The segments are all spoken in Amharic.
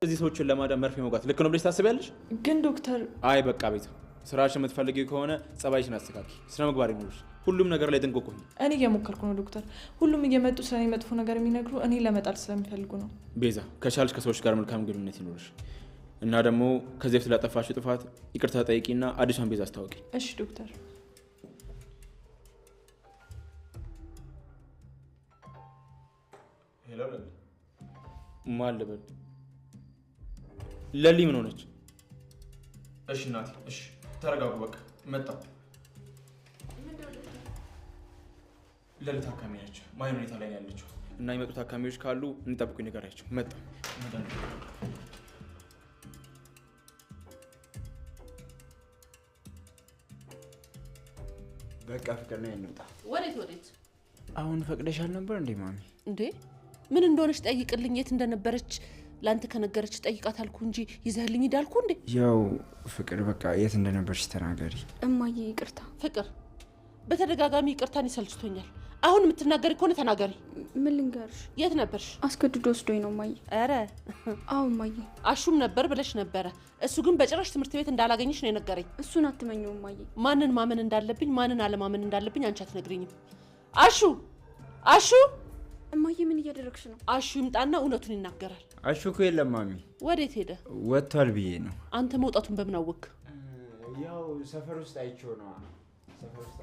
እዚህ ሰዎችን ለማዳን መርፌ መውጋት ልክ ነው ብለሽ ታስቢያለሽ? ግን ዶክተር አይ በቃ ቤት ስራሽን የምትፈልጊው ከሆነ ጸባይሽን አስተካኪ፣ ስነ ምግባር ይኖርሽ፣ ሁሉም ነገር ላይ ጥንቁቅ ሁኚ። እኔ እየሞከርኩ ነው ዶክተር። ሁሉም እየመጡ ስለኔ መጥፎ ነገር የሚነግሩ እኔ ለመጣል ስለሚፈልጉ ነው። ቤዛ ከቻልሽ ከሰዎች ጋር መልካም ግንኙነት ይኖርሽ እና ደግሞ ከዚህ በፊት ላጠፋሽው ጥፋት ይቅርታ ጠይቂና አዲሷን ቤዛ አስታውቂ። እሺ ዶክተር። ሄሎ ማን ልበል? ለሊ ምን ሆነች? እሺ እናቴ እሺ ተረጋጉ፣ በቃ መጣሁ። ለሊ ታካሚ ነች፣ ማይን ሁኔታ ላይ ያለችው እና የመጡ ታካሚዎች ካሉ እንጠብቁኝ፣ ንገሪያቸው። መጣሁ። በቃ ፍቅር ነው እንውጣ። ወዴት? አሁን ፈቅደሻል ነበር እንዴ ማሚ? እንዴ ምን እንደሆነች ጠይቅልኝ። የት እንደነበረች ላንተ ከነገረች ጠይቃት አልኩ እንጂ ይዘህልኝ ሄዳልኩ እንዴ? ያው ፍቅር በቃ የት እንደነበርሽ ተናገሪ። እማዬ ይቅርታ። ፍቅር በተደጋጋሚ ይቅርታን ይሰልችቶኛል። አሁን የምትናገሪ ከሆነ ተናገሪ። ምን ልንገርሽ? የት ነበርሽ? አስገድዶ ወስዶኝ ነው እማዬ። ኧረ አዎ እማዬ። አሹም ነበር ብለሽ ነበረ። እሱ ግን በጭራሽ ትምህርት ቤት እንዳላገኘሽ ነው የነገረኝ። እሱን አትመኘው እማዬ። ማንን ማመን እንዳለብኝ ማንን አለማመን እንዳለብኝ አንቺ አትነግሪኝም። አሹ እማዬ ምን እያደረግሽ ነው? አሹ ይምጣና እውነቱን ይናገራል። አሹ እኮ የለም ማሚ። ወዴት ሄደ? ወጥቷል ብዬ ነው። አንተ መውጣቱን በምን አወቅ? ያው ሰፈር ውስጥ አይቼው ነው። ሰፈር ውስጥ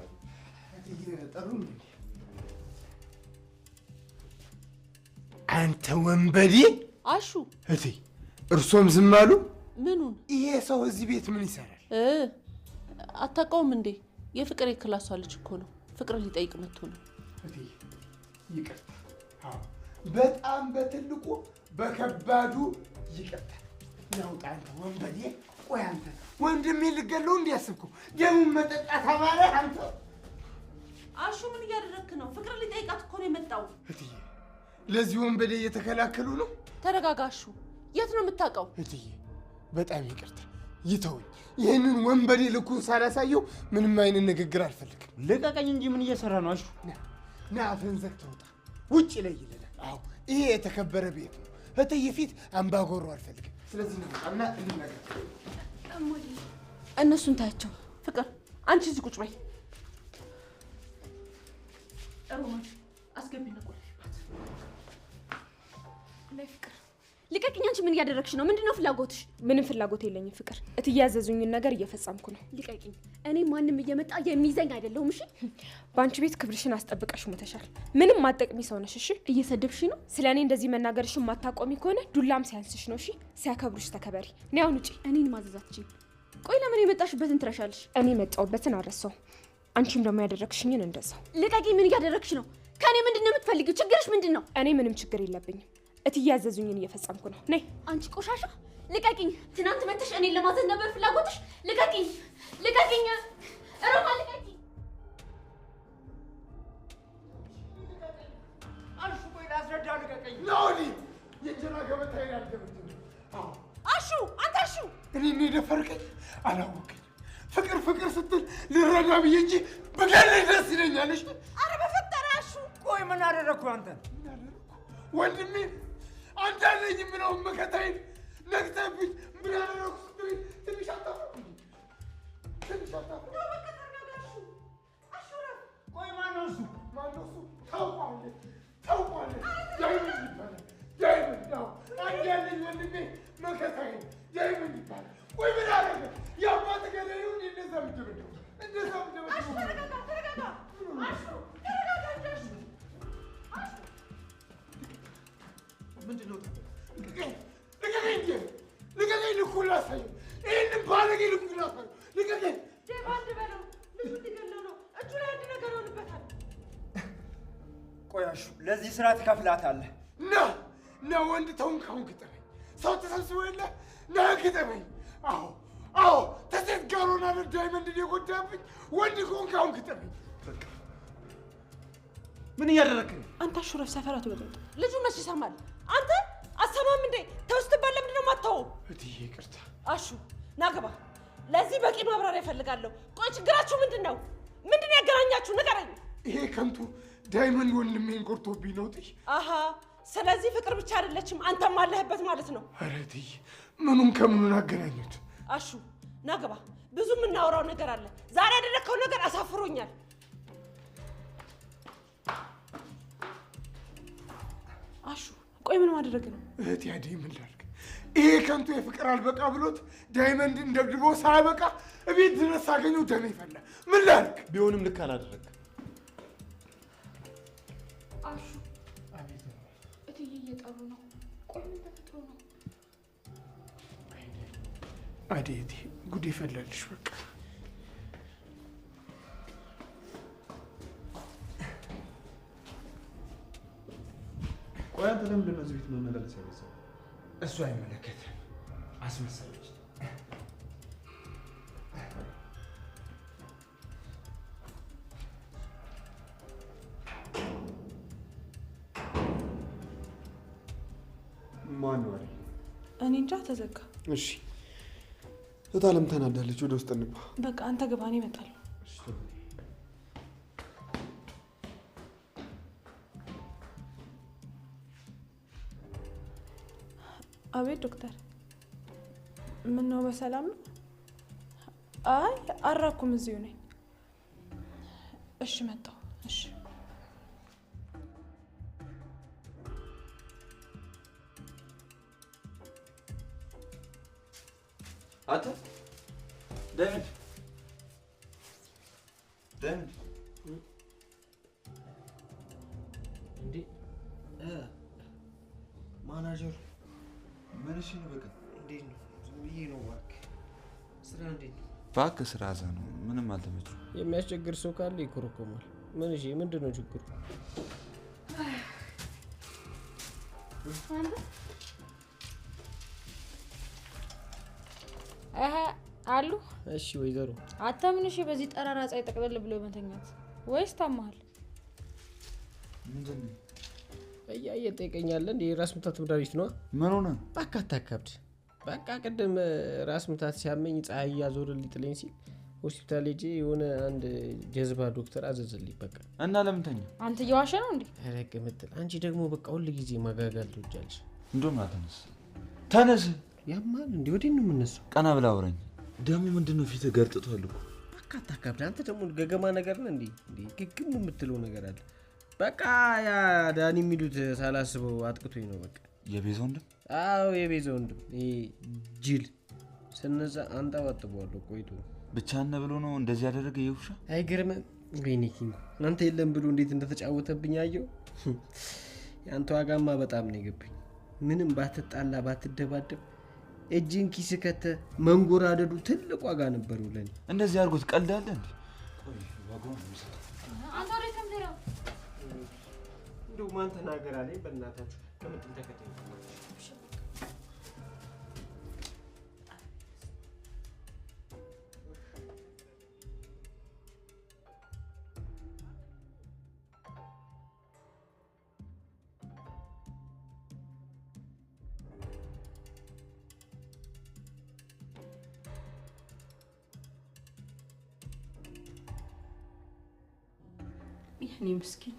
አንተ ወንበዴ! አሹ እቴ እርሶም ዝም አሉ? ምኑን? ይሄ ሰው እዚህ ቤት ምን ይሰራል? አታውቀውም እንዴ? የፍቅር የክላሷ ልጅ እኮ ነው። ፍቅር ሊጠይቅ መጥቶ ነው። እቴ ይቅርታ። በጣም በትልቁ በከባዱ ይቅርታ። ናውጣ አንተ ወንበዴ! ቆይ አንተ ወንድሜ ልገለው እንዲያስብኩ ደሙን መጠጣት አማረ አንተ። አሹ ምን እያደረክ ነው? ፍቅር ሊጠይቃት እኮ ነው የመጣው። እትዬ ለዚህ ወንበዴ እየተከላከሉ ነው። ተረጋጋሹ። የት ነው የምታውቀው? እትዬ በጣም ይቅርታ ይተውኝ። ይህንን ወንበዴ ልኩን ሳላሳየው ምንም አይነት ንግግር አልፈልግም። ልቀቀኝ እንጂ ምን እየሰራ ነው? አሹ ና አፍህን ዘግተህ ውጣ። ውጭ ላይ ይለናል። አዎ ይሄ የተከበረ ቤት ነው። እትዬ ፊት አምባጓሮ አልፈልግም። ስለዚህ ነውና እንነጋገር። እነሱን ታያቸው። ፍቅር አንቺ እዚህ ቁጭ በይ። ሮማን አስገቢና ቆልፊባት። ላይ ፍቅር ልቀቅኝ። አንቺ ምን እያደረግሽ ነው? ምንድነው ፍላጎትሽ? ምንም ፍላጎት የለኝም ፍቅር። እትዬ ያዘዙኝን ነገር እየፈጸምኩ ነው። ልቀቅኝ። እኔ ማንም እየመጣ የሚይዘኝ አይደለሁም። እሺ በአንቺ ቤት ክብርሽን አስጠብቀሽ ሞተሻል። ምንም ማጠቅሚ ሰው ነሽ። እሺ እየሰደብሽ ነው። ስለኔ እንደዚህ መናገርሽን ማታቆሚ ከሆነ ዱላም ሲያንስሽ ነው። እሺ ሲያከብሩሽ ተከበሪ። እኔ አሁን ውጪ። እኔን ማዘዛትችኝ። ቆይ ለምን የመጣሽበትን ትረሻለሽ? እኔ መጣሁበትን አረሳው። አንቺም ደግሞ ያደረግሽኝን እንደዛው። ልቀቂኝ። ምን እያደረግሽ ነው? ከኔ ምንድነው የምትፈልጊው? ችግርሽ ምንድነው? እኔ ምንም ችግር የለብኝም። እትዬ ያዘዙኝን እየፈጸምኩ ነው። ነይ አንቺ ቆሻሻ ልቀቂኝ። ትናንት መተሽ እኔን ለማዘዝ ነበር ፍላጎትሽ። ልቀቂኝ፣ ልቀቂኝ፣ ሮማ ልቀቂኝ። አሹ ቆይ ላስረዳ። ልቀቀኝ። ናውዲ የእንጀራ ገበታ ያልገበኝ። አሹ አንተ አሹ እኔ የደፈርከኝ አላወቀኝ። ፍቅር ስትል ልረዳ ብዬ እንጂ በገለኝ ደስ ይለኛለሽ። አረ በፈጠረ አሹ። ቆይ ምን አደረግኩ? አንተ ወንድሜ አንተ አለኝ የምለውን መከታዬን ነግተህብኝ ምን ያደረኩ ስትለኝ ትንሽ አታፍርም? ትንሽ አታፍርም? ቆይ ማነው እሱ? ማነው እሱ? ታውቀዋለህ፣ ታውቀዋለህ። ዳይመንድ ይባላል። ዳይመንድ ነው አንድ ያለኝ ወንድሜ መከታዬን ዳይመንድ ይባላል። ቆይ ምን አደረገ? የአባት ገዳይ ይሁን እንደዛ ምድብድብ እንደዛ ምድብድብ። አሹ ተረጋጋ፣ ተረጋጋ። አሹ ተረጋጋ እንጂ አሹ። ምንድነው? ልቀቀኝ እንጂ ልቀቀኝ። ልኩን ላሳየው። ይህንን ባለጌ ልኩን ላሳየው። ልቀቀኝ። ዴቭ አንድ በለው። ልጁ ሊገለው ነው። እጁ ላይ አንድ ነገር ይሆንበታል። ቆይ አሹ ለዚህ ስራ ትከፍላታለህ። ና ወንድ ተውን። ካሁን ግጠመኝ። ሰው ተሰብስቦ የለ ና ግጠመኝ። አዎ ተሴት ጋር ሆናለሁ ዳይመንድን የጎዳብኝ። ወንድ ከሆን ካሁን ግጠመኝ። ምን እያደረግህ ነው? አንተ አሹረፍ ሰፈራ ትወጣ። ልጁ መች ይሰማል? አንተ አሰማም እንዴ? ተውስትባል። ለምንድን ነው የማታወው? እትዬ ይቅርታ። አሹ ና ግባ። ለዚህ በቂ ማብራሪያ እፈልጋለሁ። ቆይ ችግራችሁ ምንድን ነው? ምንድን ነው ያገናኛችሁ? ንገረኝ። ይሄ ከንቱ ዳይመንድ ወንድሜን ቆርጦብኝ ነው። አሃ ስለዚህ ፍቅር ብቻ አይደለችም አንተም አለህበት ማለት ነው። ኧረ እትዬ ምኑን ከምኑን አገናኙት? አሹ ናግባ፣ ብዙ የምናወራው ነገር አለ። ዛሬ ያደረግከው ነገር አሳፍሮኛል። አሹ ቆይ ምን ማድረግ ነው? እህቴ አደይ ምን ላድርግ? ይሄ ከንቱ የፍቅር አልበቃ ብሎት ዳይመንድን ደብድቦ ሳያበቃ እቤት ድረስ ሳገኘው ደሜ ፈላ። ምን ላድርግ? ቢሆንም ልክ አላደረግ። አሹ እትዬ እየጠሩ ነው። ቆይ ምን ተፈጥሮ ነው? አደይ እህቴ ጉድ ይፈላልሽ በቃ። ቆይ አንተ ለምንድን ነው እዚህ ቤት መመላለስ ያበዛው? እሱ አይመለከትም። አስመሰለች። ማን ነው? እኔ እንጃ ተዘጋ። እሺ እታለም ተናዳለች። ወደ ውስጥ እንግባ። በቃ አንተ ግባ፣ እኔ እመጣለሁ። አቤት ዶክተር፣ ምን ነው በሰላም ነው? አይ አራኩም፣ እዚሁ ነኝ። እሺ መጣሁ። እሺ አንተ ዳይመንድ እንዴ ማናጀሩ ምን? እሺ ነው በቃ። እንዴት ነው? ዝም ብዬ ነው እባክህ። ስራ እንዴት ነው? እባክህ ስራ እዛ ነው። ምንም አልተመቸም። የሚያስቸግር ሰው ካለ ይኮረኮማል። ምን? እሺ ምንድን ነው ችግሩ? አሉ። እሺ ወይዘሮ አታምን። እሺ በዚህ ጠራራ ፀሐይ ጠቅለል ብሎ መተኛት ወይስ ታማሃል? ምንድን ነው? እየጠየቀኛለ እንደ ራስ ምታት መድኃኒት ነው። ምን ሆነ? በቃ አታካብድ። በቃ ቅድም ራስ ምታት ሲያመኝ ፀሐይ እያዞረ ሊጥለኝ ሲል ሆስፒታል ሄጄ የሆነ አንድ ጀዝባ ዶክተር አዘዘልኝ። በቃ እና ለምን ተኛ? አንተ እየዋሸ ነው እንዴ? ረቅ ምትል አንቺ ደግሞ በቃ ሁሉ ጊዜ ማጋጋል ትወጃለሽ። እንደውም ተነስ ተነስ። ያማል እንዴ? ወዴት ነው የምነሳው? ቀና ብላ አውራኝ። ደግሞ ምንድነው ፊት ገርጥቷል እኮ። በቃ አታካብድ። አንተ ደግሞ ገገማ ነገር ነህ እንዴ? ግግም የምትለው ነገር አለ። በቃ ያ ዳኒ የሚሉት ሳላስበው አጥቅቶኝ ነው። በቃ የቤዛ ወንድም? አዎ የቤዛ ወንድም። ይሄ ጅል ስነዛ አንጠባጥበዋለሁ ቆይቶ ብቻህን ነህ ብሎ ነው እንደዚህ ያደረገ የውሻ። አይገርምም? ወይኔ ኪንግ አንተ የለም ብሎ እንዴት እንደተጫወተብኝ አየው። ያንተ ዋጋማ በጣም ነው የገባኝ። ምንም ባትጣላ ባትደባደብ እጅን ኪስ ከተ መንጎራደዱ ትልቅ ዋጋ ነበረው ለኔ። እንደዚህ አድርጎት ቀልዳለ እንዴ? ቆይ ዋጋው ነው የሚሰጠው። አንተ ወደ ተምዘራ እንደው ማን ተናገር አለኝ። በእናታችሁ ከምትል ተከታይ የኔ ምስኪን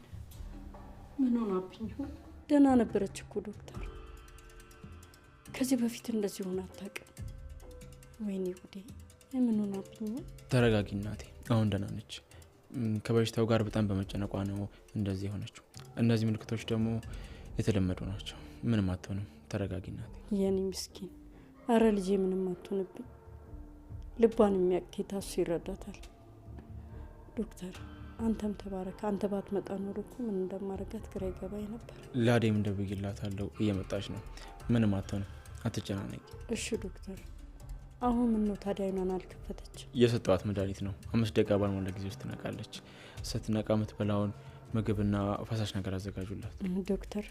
ምን ሆናብኝ ይሆን? ደህና ነበረች እኮ ዶክተር። ከዚህ በፊት እንደዚህ ሆና አታውቅም። ወይኔ ጉዴ! ምን ሆናብኝ ይሆን? ተረጋጊ እናቴ፣ አሁን ደህና ነች። ከበሽታው ጋር በጣም በመጨነቋ ነው እንደዚህ የሆነችው። እነዚህ ምልክቶች ደግሞ የተለመዱ ናቸው። ምንም አትሆንም። ተረጋጊ እናቴ። የኔ ምስኪን፣ አረ ልጄ ምንም አትሆንብኝ። ልቧን የሚያውቅ ጌታ እሱ ይረዳታል። ዶክተር አንተም ተባረክ። አንተ ባትመጣ ኖሮ እኮ ምን እንደማረጋት ግራ ይገባኝ ነበር። ላዴም እንደብይላታለሁ፣ እየመጣች ነው። ምንም አትሆንም፣ አትጨናነቂ። እሺ ዶክተር። አሁን ምን ነው ታዲያ አይኗን አልከፈተች? የሰጠዋት መድኃኒት ነው። 5 ደቂቃ ባልሞላ ጊዜ ውስጥ ትነቃለች። ስትነቃ የምትበላውን ምግብና ፈሳሽ ነገር አዘጋጁላት። ዶክተር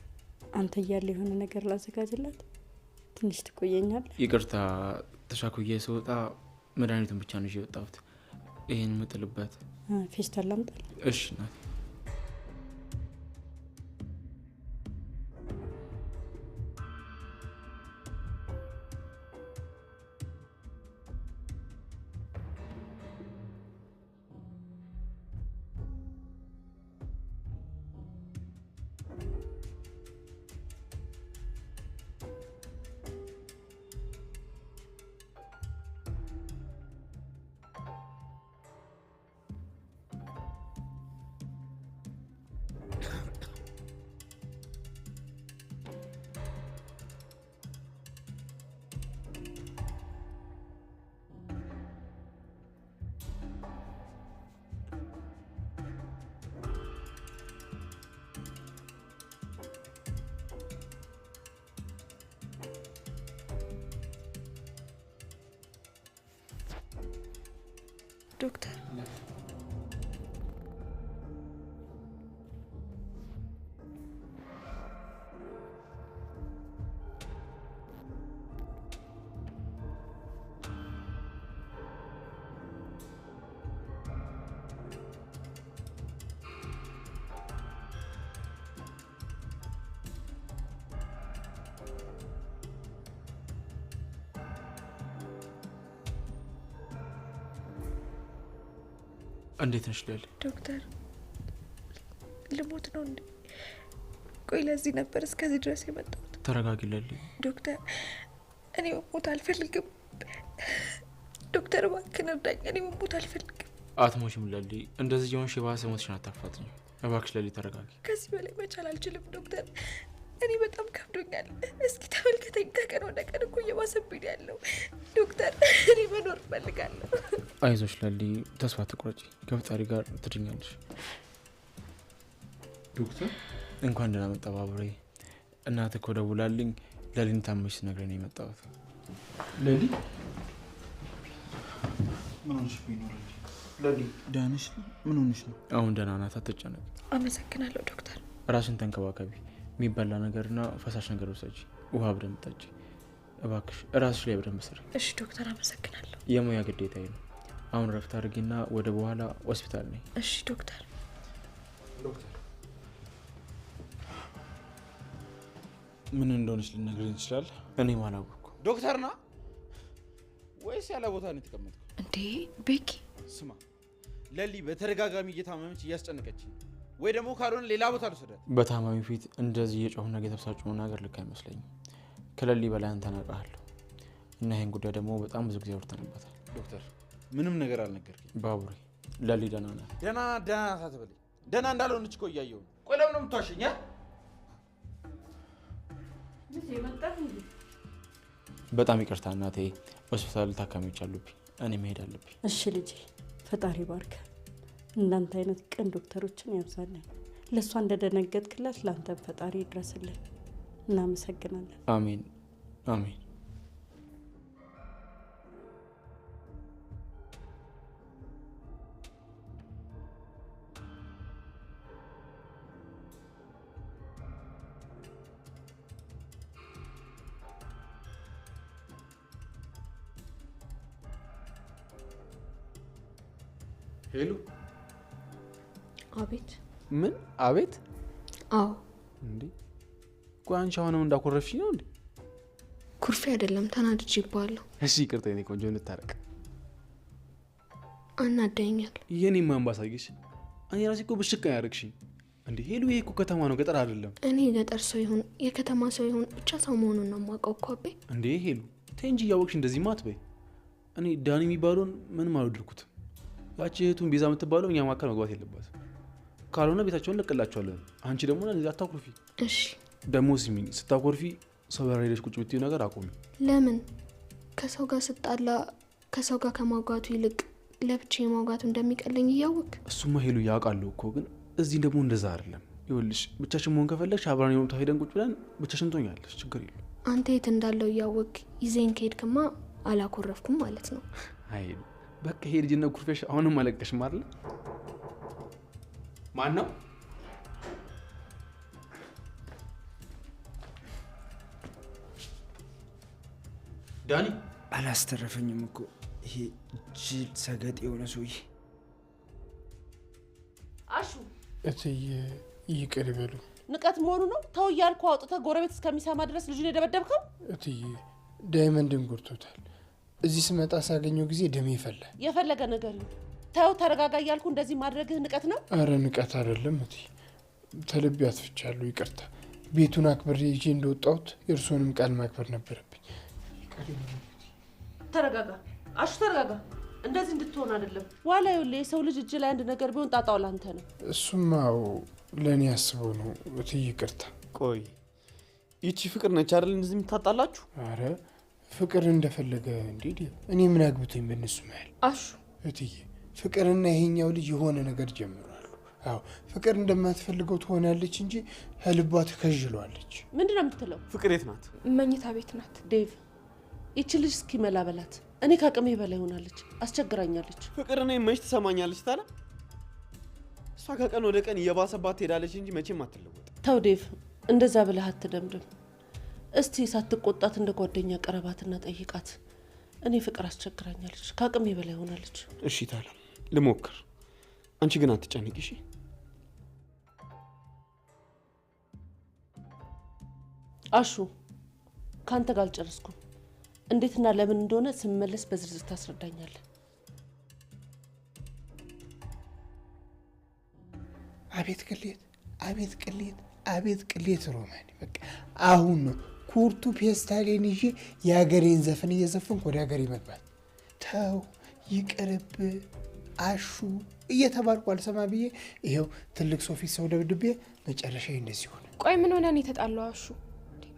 አንተ እያለ የሆነ ነገር ላዘጋጅላት? ትንሽ ትቆየኛለህ? ይቅርታ፣ ተሻኩዬ ስወጣ መድኃኒቱን ብቻ ነው የወጣሁት። ይህን የምጥልበት ፌስታል ላምጣል? እሺ እናቴ። ዶክተር እንዴት ነሽ ሌሊ? ዶክተር ልሞት ነው እንዴ? ቆይ ለዚህ ነበር እስከዚህ ድረስ የመጣሁት። ተረጋጊ ሌሊ። ዶክተር እኔ መሞት አልፈልግም። ዶክተር እባክህን እርዳኝ። እኔ መሞት አልፈልግም። አትሞሽም ሌሊ። እንደዚህ የሆንሽ የባሰ ሞትሽን አታፋጥኝ። እባክሽ ሌሊ ተረጋጊ። ከዚህ በላይ መቻል አልችልም ዶክተር። እኔ በጣም ከብዶኛል። እስኪ ተመልከተኝ። ከቀን ወደ ቀን እኮ እየባሰብኝ ያለው ዶክተር። እኔ መኖር እፈልጋለሁ። አይዞሽ ሌሊ፣ ተስፋ ትቁረጪ። ከፈጣሪ ጋር ትድኛለሽ። ዶክተር እንኳን ደህና መጣ ባቡሬ። እናትህ እኮ ደውላልኝ ሌሊን ታመሽ ስነግረኝ ነው የመጣሁት። ሌሊ ምን ሆነሽ ነው? ሌሊ ደህና ነሽ? ምን ሆነሽ ነው? አሁን ደህና ናት፣ አትጨነቂ። አመሰግናለሁ ዶክተር። ራስን ተንከባከቢ። የሚበላ ነገርና ፈሳሽ ነገር ውሰጂ። ውሃ በደንብ ጠጪ። እባክሽ ራስሽ ላይ በደንብ ስሪ። እሺ ዶክተር አመሰግናለሁ። የሙያ ግዴታዬ ነው። አሁን ረፍት አድርጊና ወደ በኋላ ሆስፒታል ነኝ። እሺ ዶክተር። ምን እንደሆነች ልነግረኝ ይችላል? እኔም አላወቅኩም። ዶክተር ና ወይስ ያለ ቦታ ነው የተቀመጥከው? እንዴ ቤኪ ስማ፣ ሌሊ በተደጋጋሚ እየታመመች እያስጨነቀች፣ ወይ ደግሞ ካልሆነ ሌላ ቦታ ልውሰዳት። በታማሚ ፊት እንደዚህ እየጮህና እየተበሳጩ መናገር ልክ አይመስለኝም። ከሌሊ በላይ አንተን አውቃለሁ እና ይህን ጉዳይ ደግሞ በጣም ብዙ ጊዜ አውርተንበታል። ዶክተር ምንም ነገር አልነገርከኝ። ባቡሬ ሌሊ ደህና ናት። ደህና ሳትበለኝ ደህና እንዳልሆነች እኮ እያየሁ ነው። ቆይ ለምን ነው የምትዋሸኝ? በጣም ይቅርታ እናቴ፣ ሆስፒታል ታካሚዎች አሉብኝ። እኔ መሄድ አለብኝ። እሺ ልጄ፣ ፈጣሪ ባርከ። እንዳንተ አይነት ቅን ዶክተሮችን ያብዛልን። ለእሷ እንደደነገጥክላት ለአንተም ፈጣሪ ይድረስልን። እናመሰግናለን። አሜን አሜን። ሄሎ። አቤት። ምን አቤት? አዎ። እንዴ ቆይ አንቺ አሁንም እንዳኮረፍሽ ነው እንዴ? ኩርፊ አይደለም ተናድጄ ይባላለሁ። እሺ ይቅርታ የኔ ቆንጆ፣ እንታረቅ። አናደኛል። የኔ ማን ባሳየሽ? እኔ ራሴ እኮ ብሽካ ያደርግሽኝ እንዴ? ሄሉ ይሄ እኮ ከተማ ነው፣ ገጠር አይደለም። እኔ የገጠር ሰው ይሁን የከተማ ሰው ይሁን ብቻ ሰው መሆኑን ነው የማውቀው እኮ አቤ። እንዴ ሄሉ ተይ እንጂ እያወቅሽ እንደዚህ ማትበይ። እኔ ዳኒ የሚባለውን ምንም አልወደድኩትም። ያቺ እህቱን ቤዛ የምትባለው እኛ መካከል መግባት የለባትም። ካልሆነ ቤታቸውን ለቅላቸዋለን። አንቺ ደግሞ ለዚህ አታኩርፊ። እሺ ደግሞ ስሚኝ፣ ስታኮርፊ ሰው ጋር ሄደሽ ቁጭ ብትይው ነገር አቁሚ። ለምን? ከሰው ጋር ስጣላ ከሰው ጋር ከማውጋቱ ይልቅ ለብቻዬ ማውጋቱ እንደሚቀለኝ እያወቅ። እሱማ ሄሉ ያውቃለሁ እኮ፣ ግን እዚህ ደግሞ እንደዛ አይደለም። ይኸውልሽ ብቻችን መሆን ከፈለግሽ አብራን የሆኑታ ሄደን ቁጭ ብለን ብቻችን ትሆኛለሽ፣ ችግር የለም። አንተ የት እንዳለው እያወቅ ይዘኝ ከሄድክማ አላኮረፍኩም ማለት ነው። አይ በቃ ይሄ ልጅነት ኩርፌሽ አሁንም አለቀሽም አይደል? ማን ነው? ዳኒ አላስተረፈኝም እኮ ይሄ ጅል ሰገጥ የሆነ ሰውዬ። አሹ እትዬ ይቅር ይበሉ። ንቀት መሆኑ ነው። ተው እያልኩ አውጥተህ ጎረቤት እስከሚሰማ ድረስ ልጁን የደበደብከው? እትዬ ዳይመንድን ጎድቶታል። እዚህ ስመጣ ሳገኘው ጊዜ ደሜ ይፈላል። የፈለገ ነገር ይሁን ተው፣ ተረጋጋ እያልኩ እንደዚህ ማድረግህ ንቀት ነው? አረ ንቀት አይደለም እትዬ፣ ተልቤ አጥፍቻለሁ። ይቅርታ። ቤቱን አክብሬ ይዤ እንደወጣሁት የእርስዎንም ቃል ማክበር ነበረብኝ። ተረጋጋ አሹ፣ ተረጋጋ። እንደዚህ እንድትሆን አይደለም። ዋላ ይኸውልህ፣ የሰው ልጅ እጅ ላይ አንድ ነገር ቢሆን ጣጣው ላንተ ነው። እሱማው ለእኔ አስበው ነው እትዬ፣ ይቅርታ። ቆይ ይቺ ፍቅር ነች አይደል እንደዚህ የምታጣላችሁ? አረ ፍቅር እንደፈለገ እንዴ፣ እኔ ምን አግብቶኝ በእነሱ መሀል? አሹ እትዬ፣ ፍቅርና ይሄኛው ልጅ የሆነ ነገር ጀምሯሉ። አዎ ፍቅር እንደማትፈልገው ትሆናለች እንጂ ከልቧ ትከዥለዋለች። ምንድን ነው የምትለው? ፍቅር የት ናት? መኝታ ቤት ናት። ዴቭ፣ ይቺ ልጅ እስኪ መላ በላት። እኔ ከአቅሜ በላይ ሆናለች፣ አስቸግራኛለች። ፍቅር እኔ መች ትሰማኛለች ታላ? እሷ ከቀን ወደ ቀን እየባሰባት ትሄዳለች እንጂ መቼም አትለወጥ። ተው ዴቭ፣ እንደዛ ብለህ አትደምድም። እስቲ ሳትቆጣት እንደ ጓደኛ ቀረባትና ጠይቃት። እኔ ፍቅር አስቸግራኛለች፣ ከአቅሜ በላይ ሆናለች። እሺ ታላ ልሞክር። አንቺ ግን አትጨንቂ እሺ? አሹ ካንተ ጋር አልጨረስኩም። እንዴትና ለምን እንደሆነ ስመለስ በዝርዝር ታስረዳኛለህ። አቤት ቅሌት፣ አቤት ቅሌት፣ አቤት ቅሌት ሮማን። በቃ አሁን ነው ኩርቱ ፔስታሌን ይዤ የሀገሬን ዘፈን እየዘፈንኩ ወደ ሀገሬ መግባት። ተው ይቅርብ አሹ እየተባልኩ አልሰማ ብዬ ይኸው ትልቅ ሰው ፊት ሰው ደብድቤ መጨረሻ እንደዚህ ሆነ። ቆይ ምን ሆነን የተጣላው አሹ?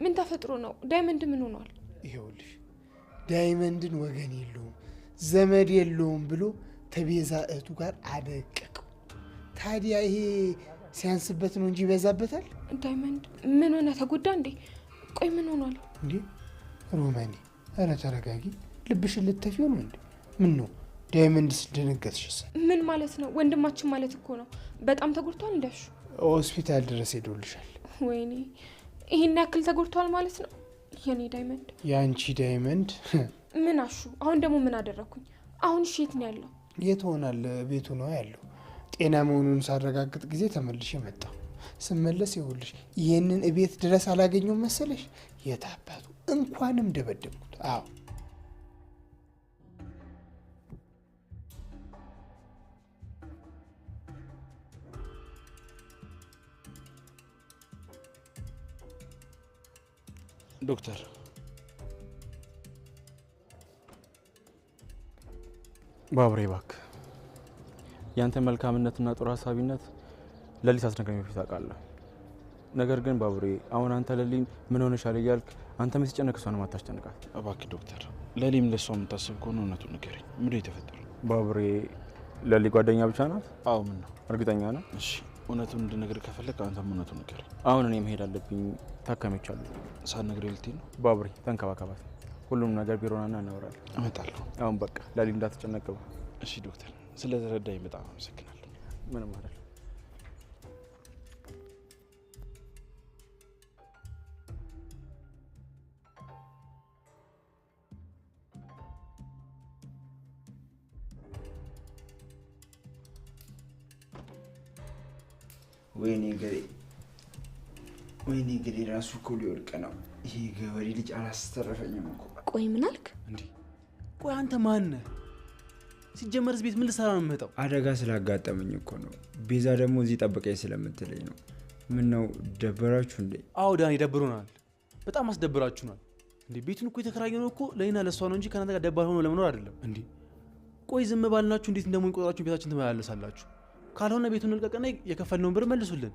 ምን ተፈጥሮ ነው? ዳይመንድ ምን ሆኗል? ይኸውልሽ ዳይመንድን ወገን የለውም ዘመድ የለውም ብሎ ተቤዛ እህቱ ጋር አደቀቀው። ታዲያ ይሄ ሲያንስበት ነው እንጂ ይበዛበታል። ዳይመንድ ምን ሆነ? ተጎዳ እንዴ? ቆይ ምን ሆኗል እንዴ? ሮማኔ ኧረ ተረጋጊ። ልብሽን ልትተፊው ነው እንዴ? ምን ነው ዳይመንድ ስደነገጥሽስ? ምን ማለት ነው? ወንድማችን ማለት እኮ ነው። በጣም ተጎድቷል እንዳሹ? ሆስፒታል ድረስ ሄዶልሻል። ወይኔ ይሄን ያክል ተጎድቷል ማለት ነው? የኔ ዳይመንድ። ያንቺ ዳይመንድ ምን አሹ? አሁን ደግሞ ምን አደረኩኝ? አሁን እሺ የት ነው ያለው? የት ሆናል? ቤቱ ነው ያለው። ጤና መሆኑን ሳረጋግጥ ጊዜ ተመልሼ መጣሁ። ስመለስ ይኸውልሽ ይህንን እቤት ድረስ አላገኘው መሰለሽ? የታባቱ እንኳንም ደበደብኩት። አዎ ዶክተር ባቡሬ እባክህ ያንተ መልካምነትና ጥሩ ሀሳቢነት ለሊት አስነግረኝ በፊት አውቃለሁ። ነገር ግን ባቡሬ አሁን አንተ ለሊን ምን ሆነሻል እያልክ አንተ የምትጨነቅ እሷን አታስጨንቃት እባክህ ዶክተር። ለሊም ለሷ የምታስብ ከሆነ እውነቱን ንገረኝ። ምንድን ነው የተፈጠረው? ባቡሬ ለሊ ጓደኛ ብቻ ናት? አዎ። ምን ነው? እርግጠኛ ነው? እሺ እውነቱን እንድነግር ከፈለግ አንተም እውነቱን ንገረኝ። አሁን እኔ መሄድ አለብኝ። ታካሚዎች አሉ። ሳትነግረኝ ልትሄድ ነው? ባቡሬ ተንከባከባት። ሁሉም ነገር ቢሮናና እናወራለን። እመጣለሁ። አሁን በቃ ለሊ እንዳትጨነቅብ። እሺ ዶክተር፣ ስለተረዳኝ በጣም አመሰግናለሁ። ምንም አይደለም። ወይኔ ገሬ ራሱ እኮ ሊወድቅ ነው። ይሄ ገበሬ ልጅ አላስተረፈኝም እኮ። ቆይ ምን አልክ? እንዴ ቆይ አንተ ማን ነህ? ሲጀመርስ ቤት ምን ልሰራ ነው የምመጣው? አደጋ ስላጋጠመኝ እኮ ነው። ቤዛ ደግሞ እዚህ ጠብቀኝ ስለምትለኝ ነው። ምን ነው ደበራችሁ እንዴ? አዎ ዳኒ ደብሮናል። በጣም አስደብራችሁናል። እንዴ ቤቱን እኮ የተከራየነው እኮ ለኔና ለሷ ነው እንጂ ከናንተ ጋር ደባል ሆኖ ለመኖር አይደለም። እንዴ ቆይ ዝም ባልናችሁ እንዴት እንደምንቆጥራችሁ ቤታችን ትመላለሳላችሁ? ካልሆነ ቤቱን እንልቀቅና የከፈልነውን ብር መልሱልን።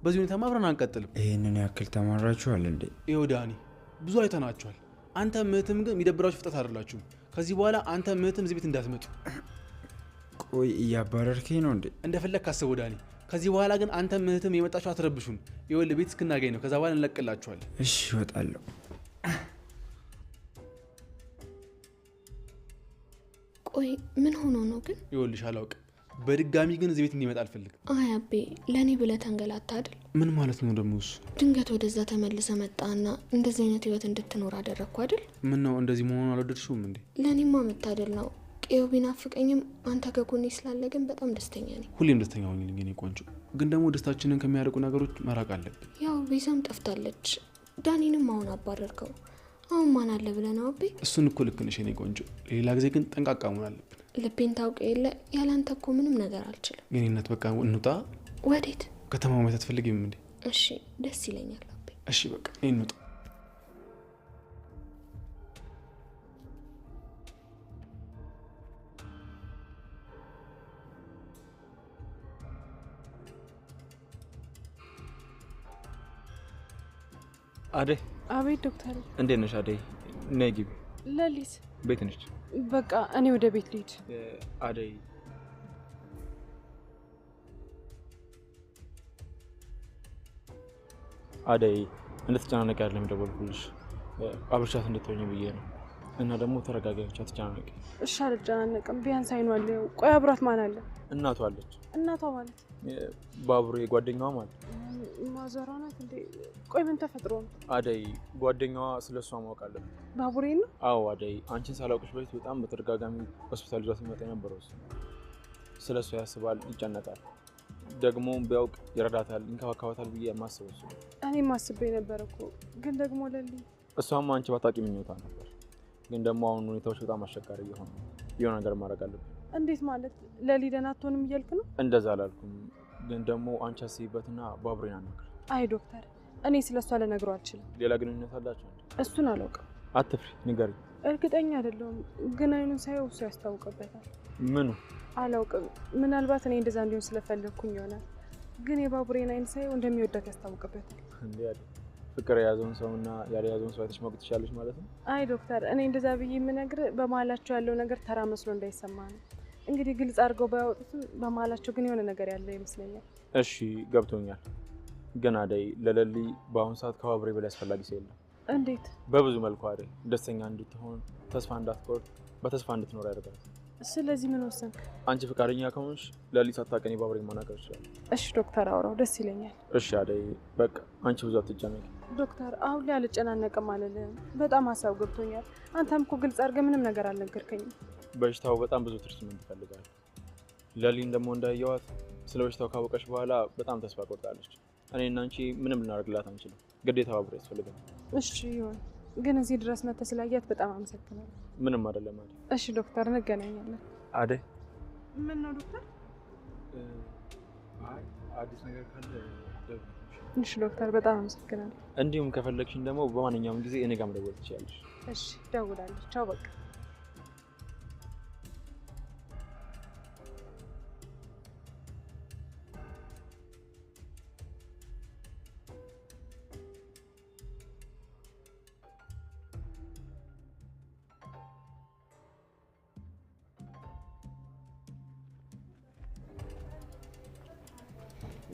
በዚህ ሁኔታ አብረን አንቀጥልም። ይሄንን ያክል ተማራችኋል እንዴ? ይኸው ዳኒ ብዙ አይተናችኋል። አንተ ምህትም ግን የሚደብራችሁ ፍጥረት አይደላችሁም። ከዚህ በኋላ አንተ ምህትም እዚህ ቤት እንዳትመጡ። ቆይ እያባረርከኝ ነው እንዴ? እንደፈለግ ካስበው ዳኒ። ከዚህ በኋላ ግን አንተ ምህትም የመጣችሁ አትረብሹን። ይኸውልህ ቤት እስክናገኝ ነው። ከዛ በኋላ እንለቅላችኋለን። እሺ እወጣለሁ። ቆይ ምን ሆኖ ነው ግን? ይኸውልሽ አላውቅም። በድጋሚ ግን እዚህ ቤት እንዲመጣ አልፈልግም። አይ አቤ ለእኔ ብለህ ተንገላታ አይደል? ምን ማለት ነው ደግሞ እሱ? ድንገት ወደዛ ተመልሰ መጣና እንደዚህ አይነት ህይወት እንድትኖር አደረግኩ አይደል? ምን ነው እንደዚህ መሆኑን አልወደድሽውም እንዴ? ለእኔማ መታደል ነው። ቄው ቢናፍቀኝም አንተ ከጎኔ ስላለ ግን በጣም ደስተኛ ነኝ። ሁሌም ደስተኛ ሆኝልኝ የኔ ቆንጆ። ግን ደግሞ ደስታችንን ከሚያርቁ ነገሮች መራቅ አለብን። ያው ቤዛም ጠፍታለች፣ ዳኒንም አሁን አባረርከው። አሁን ማን አለ ብለህ ነው አቤ? እሱን እኮ ልክ ነሽ የኔ ቆንጆ። ሌላ ጊዜ ግን ጠንቃቃ መሆን አለብን። ልቤን ታውቀ የለ ያላንተ እኮ ምንም ነገር አልችልም። የኔነት በቃ እንውጣ። ወዴት? ከተማ ማየት አትፈልጊም እንዴ? እሺ ደስ ይለኛል አቤ። እሺ በቃ እንውጣ። አደይ። አቤት ዶክተር። እንዴት ነሽ አደይ? ነይ ግቢ። ለሊት ቤት ነች? በቃ እኔ ወደ ቤት ልሂድ። አደይ አደይ እንድትጨናነቂ አይደለም የደወልኩልሽ፣ አብርሻት እንድትሆኝ ብዬ ነው። እና ደግሞ ተረጋጋ፣ ብቻ አትጨናነቂ። እሺ አልጨናነቅም። ቢያንስ አይኗ አለ። ቆይ አብሯት ማን አለ? እናቷ አለች። እናቷ ማለት ባቡሬ ጓደኛዋ ማለት ማዘሯ ናት እንዴ? ቆይ ምን ተፈጥሮ ነው? አደይ ጓደኛዋ ስለሷ ማወቅ አለበት። ባቡሬ ነው? አዎ አደይ፣ አንቺን ሳላውቅሽ በፊት በጣም በተደጋጋሚ ሆስፒታል ይዟት ሲመጣ የነበረው እሱ ስለሷ ያስባል፣ ይጨነቃል። ደግሞ ቢያውቅ ይረዳታል፣ ይንከባከባታል ብዬ የማስበው እሱ። እኔም አስቤ ነበር እኮ ግን ደግሞ ለሊ እሷም አንቺ ባታውቂ ምኞቷ ነበር። ግን ደግሞ አሁን ሁኔታዎች በጣም አስቸጋሪ እየሆኑ የሆነ ነገር ማድረግ አለብን። እንዴት ማለት? ለሊ ደህና አትሆንም እያልክ ነው? እንደዛ አላልኩም፣ ግን ደግሞ አንቺ አስቢበትና ባቡሬን አናግር። አይ ዶክተር፣ እኔ ስለሷ ልነግረው አልችልም። ሌላ ግንኙነት አላቸው እንዴ? እሱን አላውቅም። አትፍሪ፣ ንገሪኝ። እርግጠኛ አይደለሁም፣ ግን አይኑን ሳየው እሱ ያስታውቅበታል። ምኑ? አላውቅም። ምናልባት እኔ እንደዛ እንዲሆን ስለፈለግኩኝ ይሆናል። ግን የባቡሬን አይን ሳየው እንደሚወዳት ያስታውቅበታል። እንዴ አይደል? ፍቅር የያዘውን ሰውና ያልያዘውን ሰው አይተሽ ማወቅ ትችላለሽ ማለት ነው? አይ ዶክተር፣ እኔ እንደዛ ብዬ የምነግርህ በመሀላቸው ያለው ነገር ተራ መስሎ እንዳይሰማ ነው። እንግዲህ ግልጽ አድርገው ባያወጡትም በመሀላቸው ግን የሆነ ነገር ያለው ይመስለኛል። እሺ ገብቶኛል። ግን አደይ ለለሊ በአሁኑ ሰዓት ከባቡሬ በላይ አስፈላጊ ሰው የለም። እንዴት? በብዙ መልኩ አደይ ደስተኛ እንድትሆን፣ ተስፋ እንዳትቆርጥ፣ በተስፋ እንድትኖር ያደርጋል። ስለዚህ ምን ወሰንክ? አንቺ ፈቃደኛ ከሆንሽ ለሊ ሳታውቀኝ ባቡሬን ማናገር ይችላል። እሺ ዶክተር፣ አውራው፣ ደስ ይለኛል። እሺ አደይ፣ በቃ አንቺ ብዙ አትጨነቂ። ዶክተር፣ አሁን ላይ አልጨናነቅም አልልህም። በጣም ሀሳብ ገብቶኛል። አንተም እኮ ግልጽ አድርገህ ምንም ነገር አልነገርከኝም። በሽታው በጣም ብዙ ትሪትመንት ይፈልጋል። ለሊን ደግሞ እንዳየዋት ስለ በሽታው ካወቀች በኋላ በጣም ተስፋ ቆርጣለች። እኔና አንቺ ምንም ልናደርግላት አንችልም። ግዴታ ባቡሬ ያስፈልጋል። እሺ ይሁን፣ ግን እዚህ ድረስ መተህ ስላያት በጣም አመሰግናለሁ። ምንም አይደለም አደይ። እሺ ዶክተር፣ እንገናኛለን። አደይ፣ ምን ነው ዶክተር? አይ አዲስ ነገር ካለ ደውል። እሺ ዶክተር፣ በጣም አመሰግናለሁ። እንዲሁም ከፈለግሽኝ ደግሞ በማንኛውም ጊዜ እኔ ጋር መደወል ትችያለሽ። እሺ እደውላለሁ። ቻው በቃ።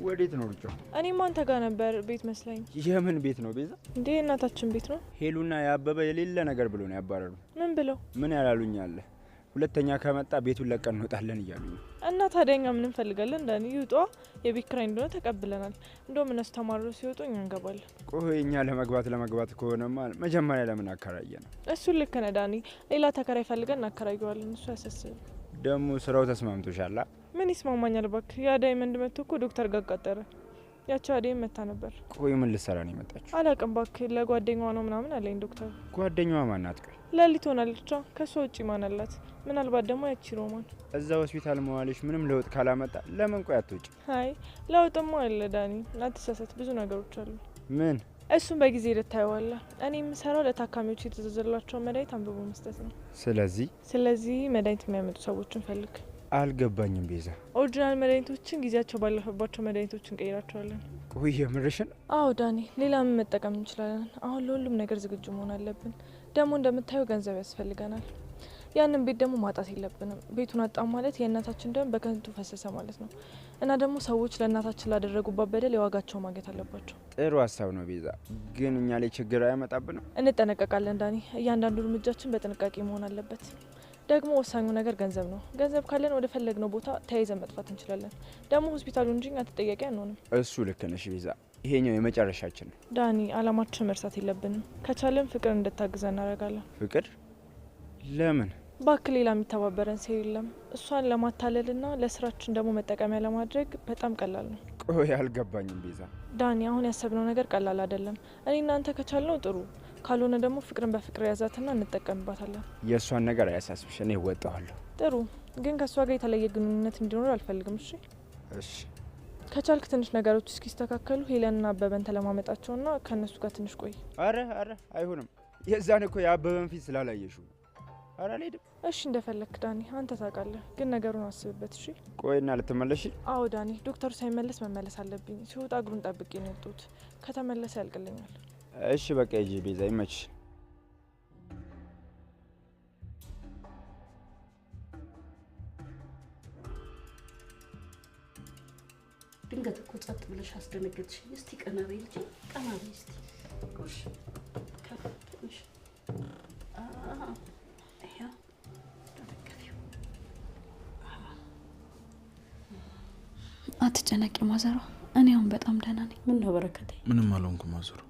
ወዴት ነው ልጆ? እኔማ አንተ ጋር ነበር ቤት መስለኝ። የምን ቤት ነው ቤዛ? እንዴ እናታችን ቤት ነው። ሄሉና ያበበ የሌለ ነገር ብሎ ነው ያባረሩ። ምን ብለው? ምን ያላሉኝ አለ። ሁለተኛ ከመጣ ቤቱን ለቀን እንወጣለን እያሉ ነው። እና ታዲያ እኛ ምን እንፈልጋለን? እንዳኒ ይውጧ፣ የቤት ኪራይ እንደሆነ ተቀብለናል። እንደውም እነሱ ተማርረው ሲወጡ እኛ እንገባለን። ቆይ እኛ ለመግባት ከሆነማ መጀመሪያ ለምን አከራየ ነው? እሱን ልክ ነህ ዳኒ። ሌላ ተከራይ ፈልገን እናከራየዋለን። እሱ ያሳስብ። ደግሞ ስራው ተስማምቶሻል? ምን ይስማማኛል እባክህ። የአዳይመንድ መጥቶ እኮ ዶክተር ጋር ቀጠረ። ያቸው አዳይም መታ ነበር። ቆይ ምን ልትሰራ ነው የመጣችው? አላውቅም እባክህ። ለጓደኛዋ ነው ምናምን አለኝ ዶክተር። ጓደኛዋ ማናት? ቆይ ለሊት ሆናለች። ከሷ ውጪ ማን አላት? ምናልባት ደግሞ ያቺ ሮማን። እዛ ሆስፒታል መዋልሽ ምንም ለውጥ ካላመጣ ለምን ቆይ አትወጪ? አይ ለውጥማ አለ ዳኒ። አትሳሳት፣ ብዙ ነገሮች አሉ። ምን? እሱም በጊዜ ልታየዋለህ። እኔ የምሰራው ለታካሚዎች የተዘዘላቸውን መድኃኒት አንብቦ መስጠት ነው። ስለዚህ መድኃኒት የሚያመጡ ሰዎችን ፈልግ። አልገባኝም ቤዛ። ኦሪጂናል መድኃኒቶችን ጊዜያቸው ባለፈባቸው መድኃኒቶች እንቀይራቸዋለን። ቆይ የምርሽን? አዎ ዳኒ፣ ሌላ ምን መጠቀም እንችላለን? አሁን ለሁሉም ነገር ዝግጁ መሆን አለብን። ደግሞ እንደምታየው ገንዘብ ያስፈልገናል። ያንን ቤት ደግሞ ማጣት የለብንም። ቤቱን አጣም ማለት የእናታችን ደም በከንቱ ፈሰሰ ማለት ነው። እና ደግሞ ሰዎች ለእናታችን ላደረጉባት በደል የዋጋቸው ማግኘት አለባቸው። ጥሩ ሀሳብ ነው ቤዛ፣ ግን እኛ ላይ ችግር አያመጣብንም? እንጠነቀቃለን ዳኒ። እያንዳንዱ እርምጃችን በጥንቃቄ መሆን አለበት። ደግሞ ወሳኙ ነገር ገንዘብ ነው። ገንዘብ ካለን ወደ ፈለግነው ቦታ ተያይዘን መጥፋት እንችላለን። ደግሞ ሆስፒታሉ እንጂ እኛ ተጠያቂ አንሆንም። እሱ ልክ ነሽ ቤዛ። ይሄኛው የመጨረሻችን ነው ዳኒ። አላማችን መርሳት የለብንም። ከቻለን ፍቅር እንድታግዘ እናደርጋለን። ፍቅር? ለምን? ባክ ሌላ የሚተባበረን ሰው የለም። እሷን ለማታለልና ለስራችን ደግሞ መጠቀሚያ ለማድረግ በጣም ቀላል ነው። ቆይ አልገባኝም ቤዛ። ዳኒ፣ አሁን ያሰብነው ነገር ቀላል አይደለም። እኔ እናንተ ከቻልነው ጥሩ፣ ካልሆነ ደግሞ ፍቅርን በፍቅር ያዛትና እንጠቀምባታለን። የእሷን ነገር አያሳስብሽ፣ እኔ እወጣዋለሁ። ጥሩ፣ ግን ከእሷ ጋር የተለየ ግንኙነት እንዲኖር አልፈልግም። እሺ ከቻልክ ትንሽ ነገሮች እስኪስተካከሉ ሄለንና አበበን ተለማመጣቸውና ከእነሱ ጋር ትንሽ ቆይ። አረ አይሆንም። የዛን እኮ የአበበን ፊት ስላላየሽው። አረ አልሄድም። እሺ እንደፈለክ ዳኒ፣ አንተ ታውቃለህ። ግን ነገሩን አስብበት። እሺ ቆይና ልትመለሽ? አዎ ዳኒ፣ ዶክተሩ ሳይመለስ መመለስ አለብኝ። ሲወጣ እግሩን ጠብቄ ነው የወጡት። ከተመለሰ ያልቅልኛል። እሺ በቃ ሂጂ ቤዛ፣ ይመችሽ። ድንገት እኮ ጸጥ ብለሽ አስደነገጥሽኝ። እስቲ ቀና በይ ልጄ፣ ቀና በይ እስቲ። ጎሽ ከፍ ትንሽ አትጨነቂ ማዘሯ፣ እኔ አሁን በጣም ደህና ነኝ። ምን ነው በረከቴ? ምንም አልሆንኩም ማዘሯ።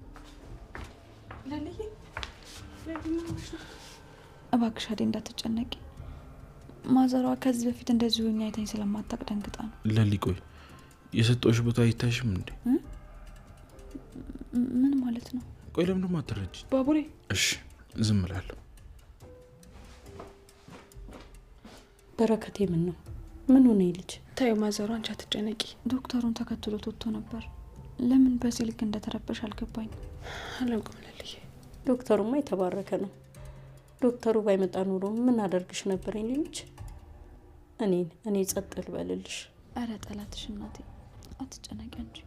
ለልዬ እባክሽ አዴ እንዳትጨነቂ። ማዘሯ ከዚህ በፊት እንደዚህ ሆኜ አይተኝ ስለማታውቅ ደንግጣ ነው። ለሊ ቆይ የሰጠሁሽ ቦታ አይታይሽም እንዴ? ምን ማለት ነው? ቆይ ለምን ደሞ አትረጂ? ባቡሬ እሺ ዝም እላለሁ። በረከቴ ምን ነው? ምን ሆነ ልጅ? ታዩ ማዘሯ፣ አንቺ አትጨነቂ። ዶክተሩን ተከትሎት ወጥቶ ነበር። ለምን በዚህ ልክ እንደተረበሽ አልገባኝ። አላውቅም ለልዬ። ዶክተሩማ የተባረከ ነው። ዶክተሩ ባይመጣ ኖሮ ምን አደርግሽ ነበር ልጅ? እኔ ጸጥ ልበልልሽ። አረ ጠላትሽ እናቴ፣ አትጨነቂ እንጂ።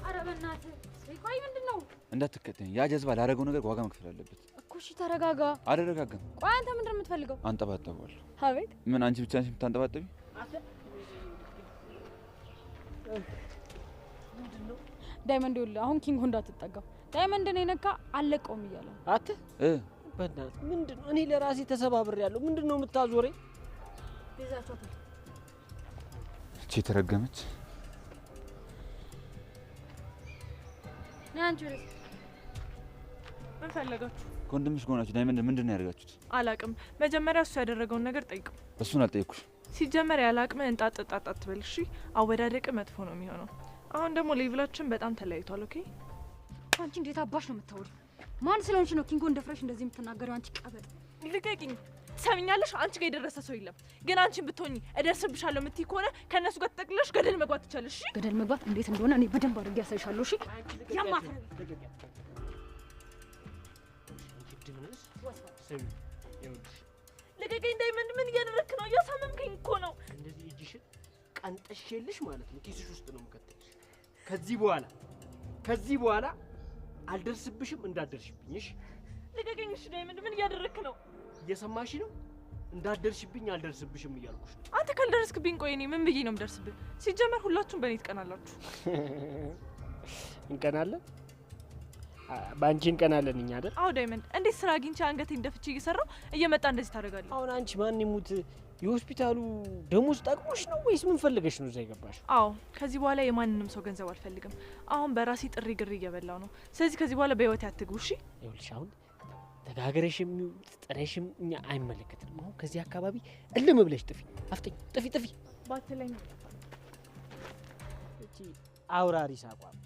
አረ በእናትህ ቆይ፣ ምንድነው? እንዳትከተኝ። ያ ጀዝባ ላደረገው ነገር ዋጋ መክፈል አለበት እኮ። እሺ ተረጋጋ። አልረጋጋም። ቆይ አንተ ምንድነው የምትፈልገው? አንጠባጠባለሁ። አቤት። ምን አንቺ ብቻ ነሽ የምታንጠባጠቢ? ዳይመንድ ይኸውልህ፣ አሁን ኪንጎ እንዳትጠጋው። ዳይመንድን የነካ አለቀውም እያለ ነው። አት በእናትህ ምንድነው? እኔ ለራሴ ተሰባብሬያለሁ። ምንድነው የምታዞረኝ? ይዛቸው እቺ ተረገመች። ናንቺ ምን ፈለጋችሁ? ከወንድምሽ ጎናችሁ ዳይመንድ ምንድን ነው ያደርጋችሁት? አላቅም። መጀመሪያ እሱ ያደረገውን ነገር ጠይቀው። እሱን አልጠየኩሽ። ሲጀመር ያላቅም እንጣጣጣጣ ትበል። እሺ አወዳደቅ መጥፎ ነው የሚሆነው። አሁን ደግሞ ሌቭላችን በጣም ተለያይቷል። ኦኬ አንቺ እንዴት አባሽ ነው የምታወሪው? ማን ስለሆንሽ ነው ኪንጎ እንደፍረሽ እንደዚህ የምትናገሪው? አንቺ ቀበጥ ልቀቂኝ። ሰምኛለሽ? አንቺ ጋር የደረሰ ሰው የለም። ግን አንቺን ብትሆኚ እደርስብሻለሁ የምትይ ከሆነ ከእነሱ ጋር ተጠቅልለሽ ገደል መግባት ትቻለሽ። እሺ ገደል መግባት እንዴት እንደሆነ እኔ በደንብ አድርጌ ያሳይሻለሁ። እሺ ያማፈረ ልቀቂኝ። ዳይመንድ ምን እያደረክ ነው? እያሳመምከኝ እኮ ነው። እንደዚህ እጅሽን ቀንጠሽልሽ ማለት ነው ኪስሽ ውስጥ ነው የምከተልሽ። ከዚህ በኋላ አልደርስብሽም፣ እንዳትደርሽብኝ። እሺ ልቀቂኝ። እሺ ዳይመንድ ምን እያደረክ ነው? እየሰማሽ ነው? እንዳትደርሽብኝ አልደርስብሽም እያልኩሽ። አንተ ካልደረስክብኝ ቆይ እኔ ምን ብዬ ነው የምደርስብህ? ሲጀመር ሁላችሁም በእኔ ትቀናላችሁ። እንቀናለን? በአንቺ እንቀናለን እኛ አይደል? አዎ ዳይመንድ፣ እንዴት ስራ አግኝቼ አንገቴን ደፍቼ እየሰራው እየመጣ እንደዚህ ታደርጋለህ? አሁን አንቺ ማን ይሙት የሆስፒታሉ ደሞዝ ጠቅሞሽ ነው ወይስ ምን ፈልገሽ ነው እዛ የገባሽው? አዎ ከዚህ በኋላ የማንንም ሰው ገንዘብ አልፈልግም። አሁን በራሴ ጥሪ ግሪ እየበላው ነው። ስለዚህ ከዚህ በኋላ በህይወት አትግቡ። እሺ ይኸውልሽ አሁን ተጋገረሽም ጥረሽም እኛ አይመለከትንም። አሁን ከዚህ አካባቢ እልም ብለሽ ጥፊ፣ አፍጥኝ፣ ጥፊ ባትለኝ። እቺ አውራሪስ አቋም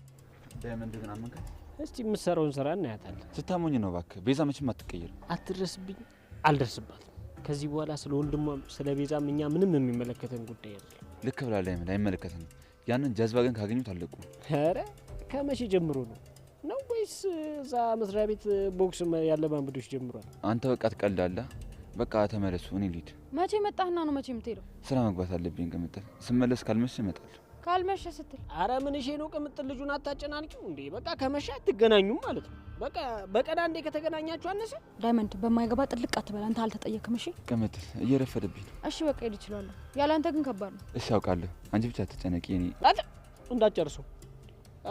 ዳይመንድ ግን አመንከት? እስቲ የምትሰራውን ስራ እናያታለን። ስታሞኝ ነው እባክህ። ቤዛ መቼም አትቀየርም። አትድረስብኝ፣ አልደርስባትም። ከዚህ በኋላ ስለ ወንድሟም ስለ ቤዛም እኛ ምንም የሚመለከተን ጉዳይ አይደለም። ልክ ብላ ዳይመንድ፣ አይመለከተንም። ያንን ጀዝባ ግን ካገኙት አለቁ። ኧረ ከመቼ ጀምሮ ነው ወይስ እዛ መስሪያ ቤት ቦክስ ያለ ማንብዶች ጀምሯል? አንተ በቃ ትቀልዳለህ። በቃ ተመለሱ፣ እኔ ልሂድ። መቼ መጣህና ነው መቼ የምትሄደው? ስራ መግባት አለብኝ። ቅምጥል ስመለስ ካልመሸ እመጣለሁ። ካልመሸ ስትል? አረ ምን እሺ ነው ቅምጥል፣ ልጁን አታጨናንቂው እንዴ። በቃ ከመሸ አትገናኙም ማለት ነው። በቃ በቀን አንዴ ከተገናኛችሁ አነሰ። ዳይመንድ በማይገባ ጥልቅ አትበል። አንተ አልተጠየቅም። እሺ ቅምጥል፣ እየረፈደብኝ ነው። እሺ በቃ ሄድ ይችላል። ያለ አንተ ግን ከባድ ነው። እሺ አውቃለሁ። አንቺ ብቻ አትጨነቂ። እኔ እንዳትጨርሰው።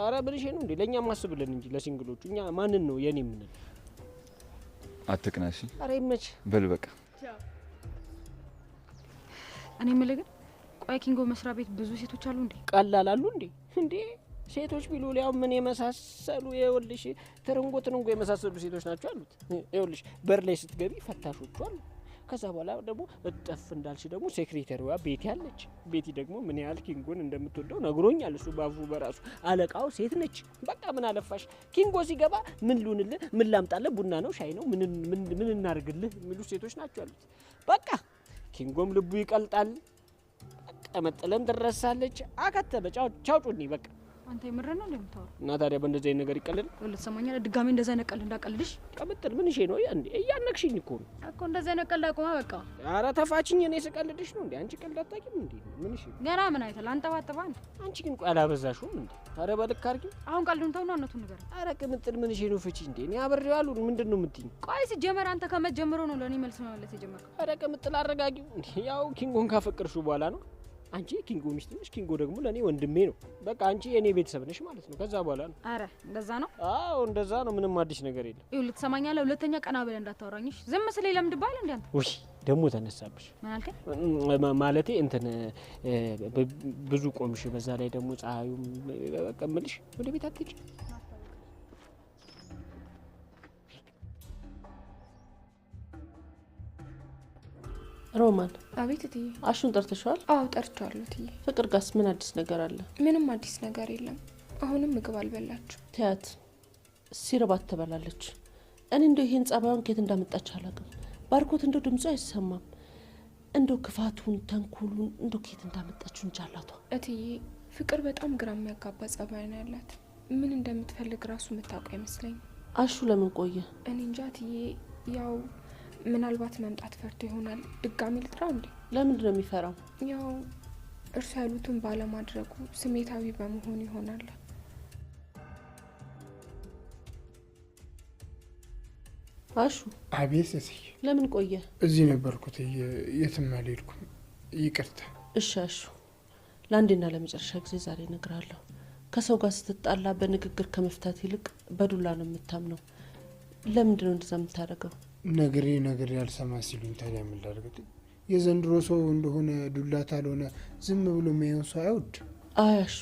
አረ ምን እሺ ነው እንዴ። ለኛ ማስብልን እንጂ ለሲንግሎቹ እኛ ማንን ነው የኔ ምን አትቅናሽ። አረ ይመች በል በቃ። እኔ የምልህ ግን ቆይ ኪንጎ መስሪያ ቤት ብዙ ሴቶች አሉ እንዴ? ቀላል አሉ እንዴ? ሴቶች ቢሉ ሊያው ምን የመሳሰሉ ይኸውልሽ ትርንጎ የመሳሰሉ ሴቶች ናቸው አሉት። ይኸውልሽ በር ላይ ስትገቢ ፈታሾቹ አሉ። ከዛ በኋላ ደግሞ እጠፍ እንዳልሽ ደግሞ ሴክሬታሪዋ ቤቲ አለች። ቤቲ ደግሞ ምን ያህል ኪንጎን እንደምትወደው ነግሮኛል። እሱ ባፉ በራሱ አለቃው ሴት ነች። በቃ ምን አለፋሽ ኪንጎ ሲገባ ምን ልሁንልህ፣ ምን ላምጣልህ፣ ቡና ነው ሻይ ነው ምን እናርግልህ የሚሉ ሴቶች ናቸው አሉት። በቃ ኪንጎም ልቡ ይቀልጣል። ቀመጥለም ትረሳለች። አከተበ ቻው ጩኒ በቃ። አንተ የምር ነው እንደምታወራው? እና ታዲያ በእንደዚህ አይነት ነገር ይቀልል? ልትሰማኛለህ? ድጋሜ እንደዛ አይነት ቀልድ እንዳቀልድሽ። ቀመጥል ምን እሺ ነው እንዴ? እያነቅሽኝ እኮ ነው እኮ። እንደዛ አይነት ቀልድ አቁማ በቃ። ኧረ ተፋችኝ። እኔ ስቀልድሽ ነው እንዴ? አንቺ ቀልድ አታውቂም እንዴ? ምን እሺ ገና ምን አይተል አንጠባጥባ እንዴ? አንቺ ግን ቆይ አላበዛሽውም እንዴ? ኧረ በልክ አድርጊው። አሁን ቀልዱን ተውና እውነቱን ንገር። ኧረ ቅምጥል ምን እሺ ነው ፍቺ እንዴ? እኔ አብሬው አሉ ምንድን ነው የምትይኝ? ቆይ ሲጀመር አንተ ከመጀመሩ ነው ለእኔ መልስ መመለስ የጀመርከው? ኧረ ቅምጥል አረጋጊው እንዴ። ያው ኪንጎን ካፈቀርሽው በኋላ ነው አንቺ ኪንጎ ሚስት ነሽ፣ ኪንጎ ደግሞ ለእኔ ወንድሜ ነው። በቃ አንቺ የእኔ ቤተሰብ ነሽ ማለት ነው። ከዛ በኋላ ነው። አረ እንደዛ ነው? አዎ እንደዛ ነው። ምንም አዲስ ነገር የለም። ይኸውልህ ትሰማኛለህ? ሁለተኛ ቀና ብለህ እንዳታወራኝሽ። ዝም ስለ ለምድ ባል እንዴ አንተ? ውይ ደግሞ ተነሳብሽ። ምን አልከኝ? ማለቴ እንትን ብዙ ቆምሽ። በዛ ላይ ደግሞ ፀሐዩም በቃ እምልሽ ወደ ቤት አትሄጂ። ሮማን። አቤት እትዬ። አሹን ጠርተሽዋል? አዎ ጠርቻለሁ እትዬ። ፍቅር ጋስ ምን አዲስ ነገር አለ? ምንም አዲስ ነገር የለም። አሁንም ምግብ አልበላችሁ። ትያት ሲርባት ትበላለች። እኔ እንደው ይሄን ጸባዩን ከየት እንዳመጣች አላውቅም። ባርኮት እንደው ድምፁ አይሰማም። እንደው ክፋቱን ተንኮሉን እንደው ከየት እንዳመጣችሁ እንጂ አላቷ። እትዬ ፍቅር በጣም ግራ የሚያጋባ ጸባይ ነው ያላት። ምን እንደምትፈልግ ራሱ የምታውቅ አይመስለኝም። አሹ ለምን ቆየ? እኔ እንጃ እትዬ። ያው ምናልባት መምጣት ፈርቶ ይሆናል። ድጋሚ ልጥራው እንዴ? ለምንድን ነው የሚፈራው? ያው እርሱ ያሉትን ባለማድረጉ ስሜታዊ በመሆኑ ይሆናል። አሹ። አቤት እትዬ። ለምን ቆየ? እዚህ ነበርኩት፣ የትም አልሄድኩም። ይቅርታ። እሺ አሹ፣ ለአንዴና ለመጨረሻ ጊዜ ዛሬ እነግርሃለሁ። ከሰው ጋር ስትጣላ በንግግር ከመፍታት ይልቅ በዱላ ነው የምታምነው። ለምንድን ነው እንደዛ የምታደርገው? ነግሬ ያልሰማ ሲሉኝ ታዲያ ምን ላድርግ? የዘንድሮ ሰው እንደሆነ ዱላ ካልሆነ ዝም ብሎ የሚሆን ሰው አይወድ። አይ አሹ፣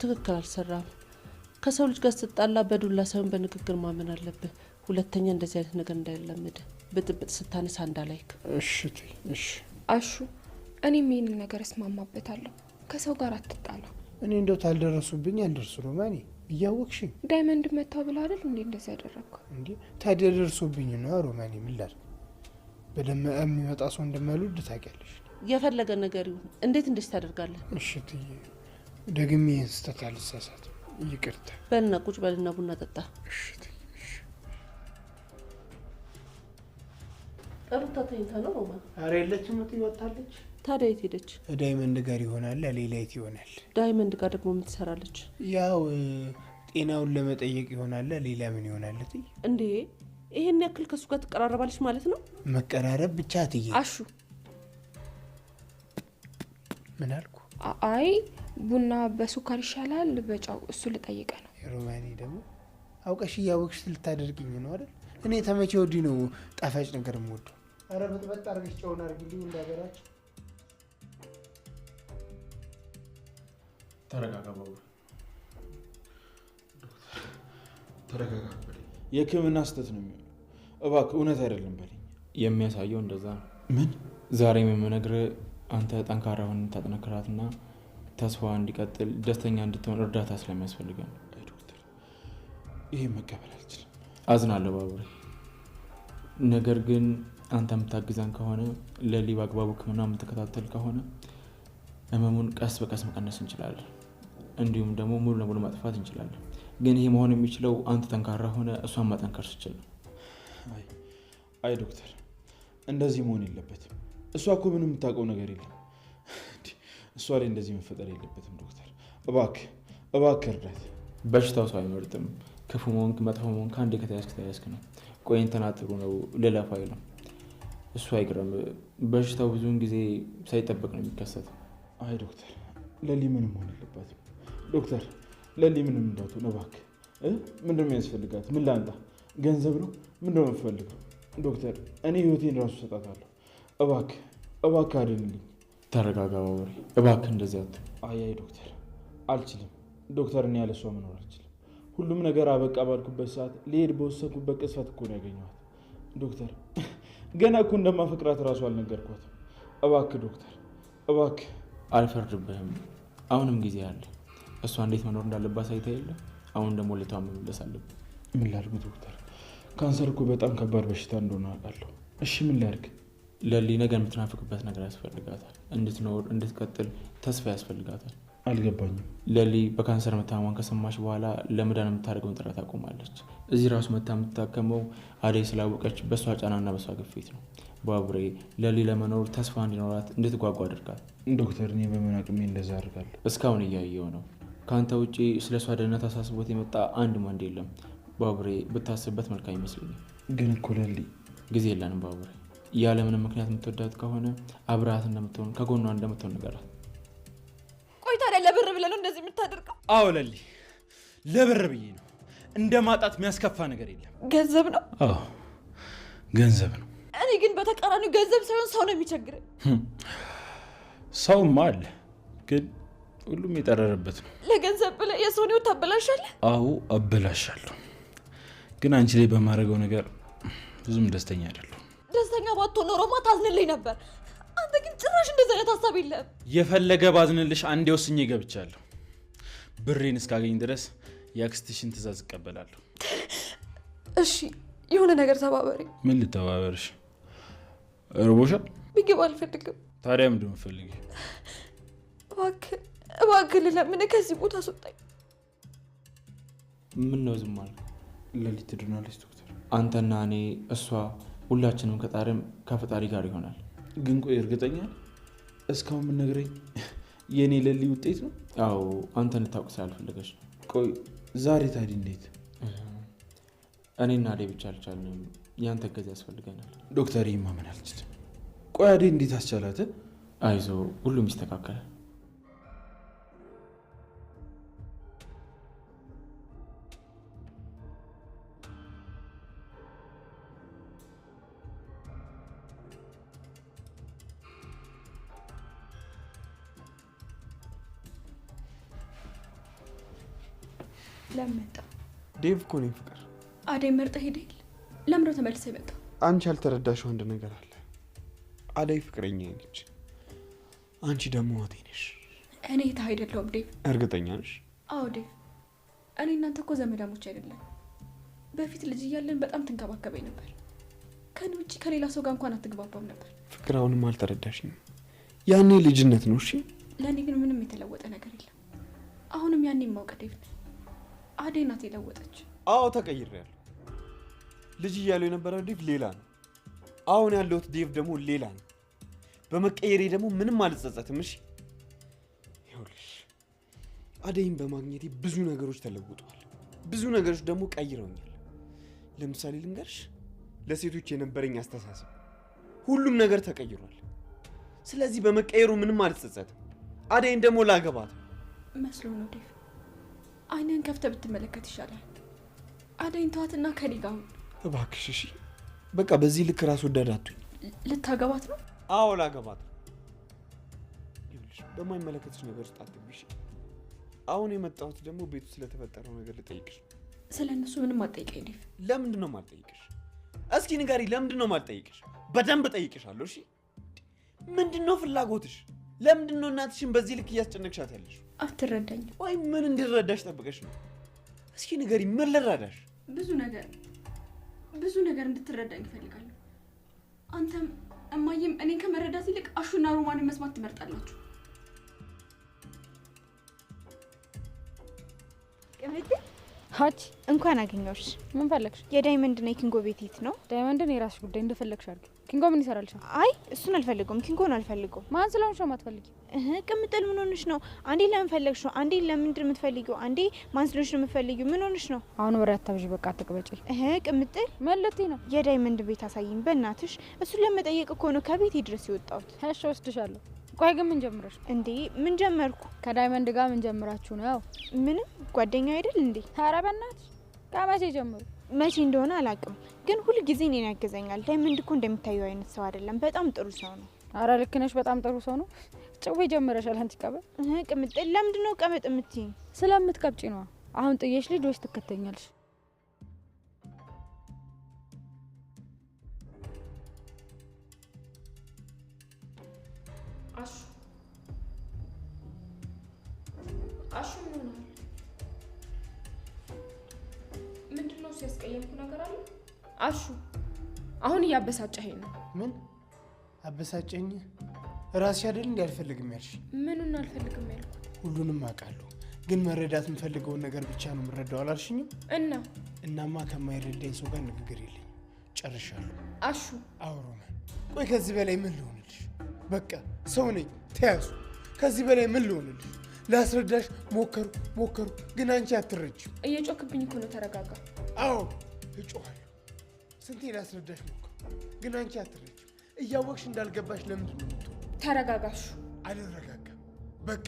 ትክክል አልሰራም። ከሰው ልጅ ጋር ስትጣላ በዱላ ሳይሆን በንግግር ማመን አለብህ። ሁለተኛ እንደዚህ አይነት ነገር እንዳይለመድ ብጥብጥ ስታነሳ እንዳላይክ። እሺ እሺ። አሹ፣ እኔም ይህንን ነገር እስማማበታለሁ። ከሰው ጋር አትጣላ። እኔ እንደው ታልደረሱብኝ አልደርሱ ነው ማኔ እያወቅሽኝ። ዳይመንድ መታው ብላ አይደል እንዴ እንደዚህ ያደረግኩ? እንዴ ታዲያ ደርሶብኝ ነው ሮማኔ። ምን ላድርግ? በደም የሚመጣ ሰው እንደማልወድ ታውቂያለሽ። የፈለገ ነገር ይሁን እንዴት እንደዚህ ታደርጋለህ? እሺ ትዬ፣ ደግሜ ይህን ስህተት አልሳሳትም። ይቅርታ። በልና ቁጭ በልና ቡና ጠጣ። እሺ ሩታ ተኝታ ነው ሮማን? ኧረ የለችም፣ ወጣለች። ታዲያ የት ሄደች? ዳይመንድ ጋር ይሆናል። ሌላ የት ይሆናል? ዳይመንድ ጋር ደግሞ ምን ትሰራለች? ያው ጤናውን ለመጠየቅ ይሆናል። ሌላ ምን ይሆናል? እንዴ ይሄን ያክል ከሱ ጋር ትቀራረባለች ማለት ነው? መቀራረብ ብቻ ትዬ። አሹ ምን አልኩ? አይ ቡና በሱካር ይሻላል በጫው? እሱ ልጠይቀ ነው። ሮማኔ ደግሞ አውቀሽ እያወቅሽ ልታደርግኝ ነው አይደል? እኔ ተመቼ ወዲህ ነው ጣፋጭ ነገር የምወደው። ኧረ በጥበጥ አድርገሽ ጨውን አድርጊልኝ እንዳገራችሁ። ተረጋጋ ባቡር፣ ተረጋጋ። የህክምና ስህተት ነው የሚሆነው። እባክህ እውነት አይደለም በለኝ። የሚያሳየው እንደዛ ነው። ምን? ዛሬም የምነግርህ አንተ ጠንካራ ሆን ታጠነክራትና ተስፋ እንዲቀጥል ደስተኛ እንድትሆን እርዳታ ስለሚያስፈልገን ነው። ዶክተር፣ ይሄ መቀበል አልችልም። አዝናለሁ ባቡሬ። ነገር ግን አንተ የምታግዛን ከሆነ ለሊ በአግባቡ ህክምና የምትከታተል ከሆነ ህመሙን ቀስ በቀስ መቀነስ እንችላለን። እንዲሁም ደግሞ ሙሉ ለሙሉ ማጥፋት እንችላለን። ግን ይሄ መሆን የሚችለው አንተ ጠንካራ ሆነ እሷን ማጠንከር ስችል ነው። አይ ዶክተር፣ እንደዚህ መሆን የለበትም። እሷ እኮ ምንም የምታውቀው ነገር የለም። እሷ ላይ እንደዚህ መፈጠር የለበትም ዶክተር። እባክህ እርዳት። በሽታው ሰው አይመርጥም። ክፉ መሆንክ መጥፎ መሆንክ አንዴ ከተያዝክ ነው። ቆይን ተናጥሩ ነው ልለፋ አይልም። እሱ አይግረም። በሽታው ብዙውን ጊዜ ሳይጠበቅ ነው የሚከሰተው። አይ ዶክተር፣ ለሊ ምንም መሆን የለባትም ዶክተር። ለሊ ምንም እንዳትሆን እባክህ። ምንድን ነው የሚያስፈልጋት? ምን ላንጣ? ገንዘብ ነው? ምንድን ነው የምትፈልገው? ዶክተር እኔ ህይወቴን ራሱ እሰጣታለሁ። እባክህ አድንልኝ። ተረጋጋ ባቡሬ፣ እባክህ እንደዚያ አትሁን። አይ ዶክተር አልችልም ዶክተር። እኔ ያለ እሷ መኖር አልችልም። ሁሉም ነገር አበቃ ባልኩበት ሰዓት ልሄድ በወሰንኩበት ቅጽበት እኮ ነው ያገኘኋት ዶክተር። ገና እኮ እንደማፈቅራት እራሱ አልነገርኳትም። እባክህ ዶክተር እባክህ። አልፈርድብህም። አሁንም ጊዜ አለ። እሷ እንዴት መኖር እንዳለባት አይታ የለ። አሁን ደግሞ ልታም መመለስ አለብን። ምን ላድርግ ዶክተር? ካንሰር እኮ በጣም ከባድ በሽታ እንደሆነ አውቃለሁ። እሺ ምን ላድርግ? ለሊ ነገር የምትናፍቅበት ነገር ያስፈልጋታል። እንድትኖር እንድትቀጥል ተስፋ ያስፈልጋታል። አልገባኝም። ለሊ በካንሰር መታመሟን ከሰማች በኋላ ለመዳን የምታደርገውን ጥረት አቆማለች። እዚህ ራሱ መታ የምትታከመው አደይ ስላወቀች በእሷ ጫናና በእሷ ግፊት ነው። ባቡሬ፣ ለሊ ለመኖር ተስፋ እንዲኖራት እንድትጓጓ አድርጋት። ዶክተር እኔ በምን አቅሜ እንደዛ አድርጋለሁ? እስካሁን እያየው ነው። ከአንተ ውጭ ስለ እሷ ደህንነት አሳስቦት የመጣ አንድ ወንድ የለም። ባቡሬ፣ ብታስብበት መልካም ይመስለኛል። ግን እኮ ለሊ ጊዜ የለንም ባቡሬ። ያለምንም ምክንያት የምትወዳት ከሆነ አብረሃት እንደምትሆን ከጎኗ እንደምትሆን ንገራት። እንደዚህ የምታደርገው? አዎ ለሊ፣ ለብር ብዬ ነው። እንደ ማጣት የሚያስከፋ ነገር የለም። ገንዘብ ነው? አዎ ገንዘብ ነው። እኔ ግን በተቃራኒው ገንዘብ ሳይሆን ሰው ነው የሚቸግረኝ። ሰውማ አለ፣ ግን ሁሉም የጠረረበት ነው። ለገንዘብ ብለህ የሰውን ህይወት ታበላሻለህ? አዎ አበላሻለሁ፣ ግን አንቺ ላይ በማድረገው ነገር ብዙም ደስተኛ አይደለሁ። ደስተኛ ባትሆን ኖሮማ ታዝንልኝ ነበር። አንተ ግን ጭራሽ እንደዚህ አይነት ሀሳብ የለህም። የፈለገ ባዝንልሽ አንዴ ወስኜ ገብቻለሁ። ብሬን እስካገኝ ድረስ የአክስትሽን ትእዛዝ እቀበላለሁ። እሺ የሆነ ነገር ተባበሪ። ምን ልተባበርሽ? እርቦሻል? ምግብ አልፈልግም። ታዲያ ምንድን ነው የምትፈልጊው? እባክህ ልለምንህ ከዚህ ቦታ አስወጣኝ። ምን ነው ዝም አልክ? ሌሊት ትድናለች ዶክተር። አንተና እኔ እሷ ሁላችንም ከጣርም ከፈጣሪ ጋር ይሆናል። ግን ቆይ እርግጠኛ እስካሁን የምትነግረኝ የእኔ ለሊ ውጤት ነው? አዎ አንተ እንድታውቅ ስላልፈለገች ነው። ቆይ ዛሬ ታዲያ እንዴት? እኔና አዴ ብቻ አልቻልንም፣ ያንተ እገዛ ያስፈልገናል። ዶክተር ማመን አልችልም። ቆይ አዴ እንዴት አስቻላት? አይዞ ሁሉም ይስተካከላል። ለመጣ ዴቭ እኮ ነኝ ፍቅር። አደይ መርጠህ ሄደህ ለምሮ ተመልሰህ ይመጣ። አንቺ ያልተረዳሽው አንድ ነገር አለ። አደይ ፍቅረኛ ነች፣ አንቺ ደግሞ እህቴ ነሽ። እኔ እህትህ አይደለሁም ዴቭ። እርግጠኛ ነሽ? አዎ ዴቭ፣ እኔ እናንተ እኮ ዘመዳሞች አይደለም። በፊት ልጅ እያለን በጣም ትንከባከበኝ ነበር። ከኔ ውጭ ከሌላ ሰው ጋር እንኳን አትግባባም ነበር። ፍቅር አሁንም አልተረዳሽኝም። ያኔ ልጅነት ነው። እሺ ለእኔ ግን ምንም የተለወጠ ነገር የለም። አሁንም ያኔ የማውቀ ዴቭ ነው። አደይ ናት የለወጠች። አዎ ተቀይሬያለሁ። ልጅ እያለው የነበረው ዴቭ ሌላ ነው። አሁን ያለሁት ዴቭ ደግሞ ሌላ ነው። በመቀየሬ ደግሞ ምንም አልጸጸትም። እሺ ይኸውልሽ አደይን በማግኘቴ ብዙ ነገሮች ተለውጠዋል። ብዙ ነገሮች ደግሞ ቀይረውኛል። ለምሳሌ ልንገርሽ፣ ለሴቶች የነበረኝ አስተሳሰብ፣ ሁሉም ነገር ተቀይሯል። ስለዚህ በመቀየሩ ምንም አልጸጸትም። አደይን ደግሞ ላገባት መስሎ ነው ዴቭ። አይነን ከፍተህ ብትመለከት ይሻላል። አደይን ተዋትና ከኔ ጋር ሁን እባክሽ። እሺ በቃ በዚህ ልክ ራስ ወዳድ አትሁኝ። ልታገባት ነው? አዎ ላገባት ነው። ይኸውልሽ በማይመለከትሽ ነገር ውስጥ አትግቢሽ። አሁን የመጣሁት ደግሞ ቤቱ ስለተፈጠረው ነገር ልጠይቅሽ። ስለ እነሱ ምንም አትጠይቀኝ ዴቭ። ለምንድን ነው የማልጠይቅሽ? እስኪ ንገሪ፣ ለምንድን ነው የማልጠይቅሽ? በደንብ ጠይቅሻለሁ። እሺ ምንድን ነው ፍላጎትሽ? ለምንድን ነው እናትሽን በዚህ ልክ እያስጨነቅሻት ያለሽ? አትረዳኝም ወይ? ምን እንድረዳሽ ጠብቀሽ ነው? እስኪ ንገሪ፣ ምን ልረዳሽ? ብዙ ነገር እንድትረዳኝ እፈልጋለሁ። አንተም እማዬም እኔን ከመረዳት ይልቅ አሹና ሮማንን መስማት ትመርጣላችሁ። ቅምጥ ሀች እንኳን አገኘሁሽ። ምን ፈለግሽ? የዳይመንድ እና የኪንጎ ቤት የት ነው? ዳይመንድን የራስሽ ጉዳይ እንደፈለግሽ አድርጊ። ኪንጎ ምን ይሰራልሻል? አይ እሱን አልፈልገውም። ኪንጎን አልፈልገውም። ማን ስለሆንሽ ነው የማትፈልጊው? ቅምጥል ምን ሆንሽ ነው? አንዴ ለምን ፈለግሽ ነው? አንዴ ለምንድን ነው የምትፈልጊው? አንዴ ማን ስለሆንሽ ነው የምትፈልጊው? ምን ሆንሽ ነው? አሁን ወሬ አታብዢ፣ በቃ አትቅበጪ። ቅምጥል መለቴ ነው። የዳይመንድ ቤት አሳይኝ በእናትሽ። እሱን ለመጠየቅ እኮ ነው ከቤቴ ድረስ የወጣሁት። እሺ ወስድሻለሁ። ቆይ ግን ምን ጀምረሽ? እንዴ ምን ጀመርኩ? ከዳይመንድ ጋር ምን ጀምራችሁ ነው? ምንም ጓደኛ አይደል እንዴ? ኧረ በእናትሽ ከመቼ ጀምሩ? መቼ እንደሆነ አላውቅም፣ ግን ሁሉ ጊዜ እኔን ያገዘኛል። ዳይመንድ እኮ እንደምታየው አይነት ሰው አይደለም፣ በጣም ጥሩ ሰው ነው። ኧረ ልክ ነሽ፣ በጣም ጥሩ ሰው ነው። ጭዌ ጀምረሻል አንቺ ቀበጥ። ቅምጥል ለምንድን ነው ቀበጥ የምትይኝ? ስለምትቀብጪ ነው። አሁን ጥዬሽ ልጅ ወይስ ትከተኛለሽ? አሹ ምን ሆነሃል? ምንድነው ሲያስቀየምኩ ነገር አለ? አሹ አሁን እያበሳጨኸኝ ነው። ምን አበሳጨኝ? ራስሽ አይደል እንዴ አልፈልግም ያልሽ? ምኑን አልፈልግም ያልኩት? ሁሉንም አውቃለሁ፣ ግን መረዳት የምፈልገውን ነገር ብቻ ነው የምረዳው አላልሽኝም? እናማ ከማይረዳኝ ሰው ጋር ንግግር የለኝም። ጨርሻለሁ። አሹ አዎ ሮማን፣ ቆይ ከዚህ በላይ ምን ልሆንልሽ? በቃ ሰው ነኝ፣ ተያዙ። ከዚህ በላይ ምን ልሆንልሽ? ላስረዳሽ ሞከሩ፣ ግን አንቺ አትረጂም። እየጮክብኝ እኮ ነው። ተረጋጋ። አዎ እጮኻለሁ። ስንቴ ላስረዳሽ ሞከሩ፣ ግን አንቺ አትረጂም። እያወቅሽ እንዳልገባሽ ለምንድን ነው የምትሆው? ተረጋጋሹ። አልረጋጋም። በቃ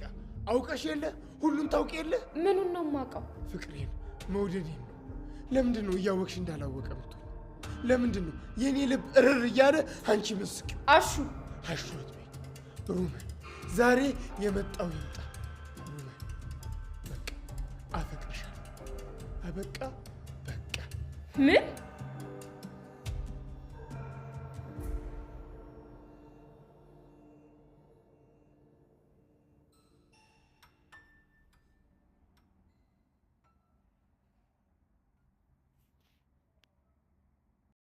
አውቀሽ የለ ሁሉን ታውቂ የለ? ምኑን ነው የማውቀው? ፍቅሬን መውደዴን ነው። ለምንድን ነው እያወቅሽ እንዳላወቀ ምትሆኝ? ለምንድን ነው የኔ ልብ እርር እያለ አንቺ ምስቅ? አሹ አትበይ ሩመን፣ ዛሬ የመጣው ይምጣ። ሩመን በቃ አፈቅርሻለሁ። በቃ ምን